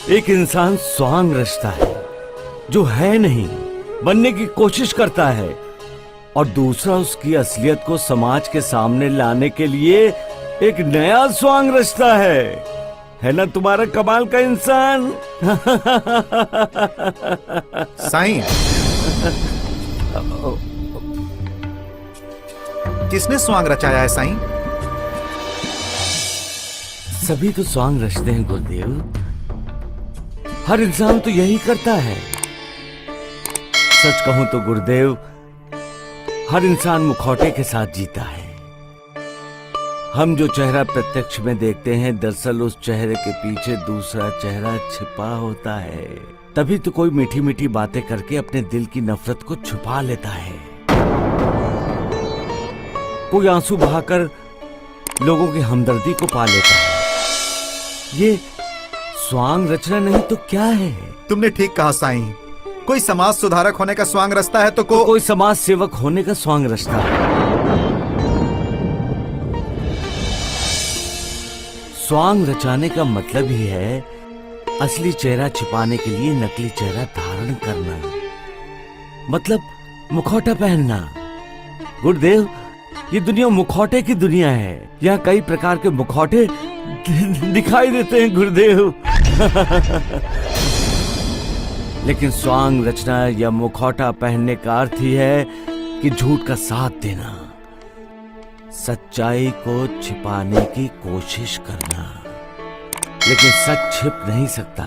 एक इंसान स्वांग रचता है जो है नहीं, बनने की कोशिश करता है, और दूसरा उसकी असलियत को समाज के सामने लाने के लिए एक नया स्वांग रचता है ना तुम्हारा कमाल का इंसान? साईं, किसने स्वांग रचाया है साईं? सभी तो स्वांग रचते हैं गुरुदेव, हर इंसान तो यही करता है। सच कहूं तो गुरुदेव, हर इंसान मुखौटे के साथ जीता है। हम जो चेहरा प्रत्यक्ष में देखते हैं, दरअसल उस चेहरे के पीछे दूसरा चेहरा छिपा होता है। तभी तो कोई मीठी मीठी बातें करके अपने दिल की नफरत को छुपा लेता है, कोई आंसू बहाकर लोगों की हमदर्दी को पा लेता है। ये स्वांग रचना नहीं तो क्या है? तुमने ठीक कहा साईं। कोई समाज सुधारक होने का स्वांग रचता है तो कोई समाज सेवक होने का स्वांग रचता है। स्वांग रचाने का मतलब ही है असली चेहरा छिपाने के लिए नकली चेहरा धारण करना, मतलब मुखौटा पहनना। गुरुदेव, ये दुनिया मुखौटे की दुनिया है। यहाँ कई प्रकार के मुखौटे दिखाई देते हैं गुरुदेव। लेकिन स्वांग रचना या मुखौटा पहनने का अर्थ ही है कि झूठ का साथ देना, सच्चाई को छिपाने की कोशिश करना। लेकिन सच छिप नहीं सकता,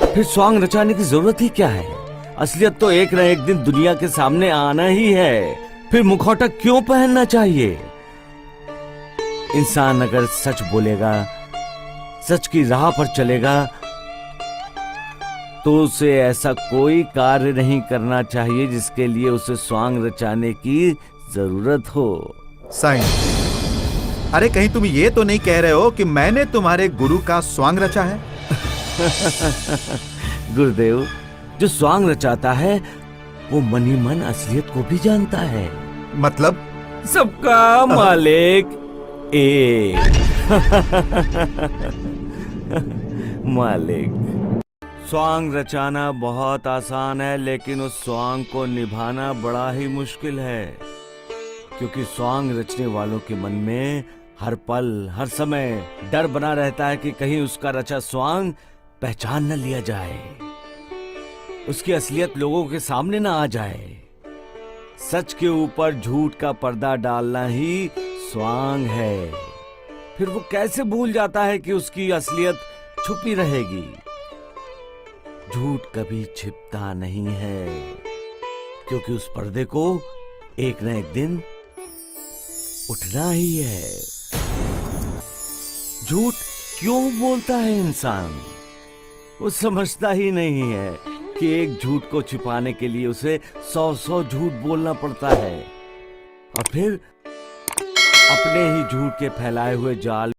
फिर स्वांग रचाने की जरूरत ही क्या है? असलियत तो एक न एक दिन दुनिया के सामने आना ही है, फिर मुखौटा क्यों पहनना चाहिए? इंसान अगर सच बोलेगा, सच की राह पर चलेगा, तो उसे ऐसा कोई कार्य नहीं करना चाहिए जिसके लिए उसे स्वांग रचाने की जरूरत हो। साईं, अरे कहीं तुम ये तो नहीं कह रहे हो कि मैंने तुम्हारे गुरु का स्वांग रचा है? गुरुदेव, जो स्वांग रचाता है वो मन ही मन असलियत को भी जानता है। मतलब? सबका मालिक एक। मालिक। स्वांग रचाना बहुत आसान है, लेकिन उस स्वांग को निभाना बड़ा ही मुश्किल है, क्योंकि स्वांग रचने वालों के मन में हर पल हर समय डर बना रहता है कि कहीं उसका रचा स्वांग पहचान न लिया जाए, उसकी असलियत लोगों के सामने ना आ जाए। सच के ऊपर झूठ का पर्दा डालना ही स्वांग है। फिर वो कैसे भूल जाता है कि उसकी असलियत छुपी रहेगी? झूठ कभी छिपता नहीं है, क्योंकि उस पर्दे को एक न एक दिन उठना ही है। झूठ क्यों बोलता है इंसान? वो समझता ही नहीं है कि एक झूठ को छिपाने के लिए उसे 100 झूठ बोलना पड़ता है, और फिर अपने ही झूठ के फैलाए हुए जाल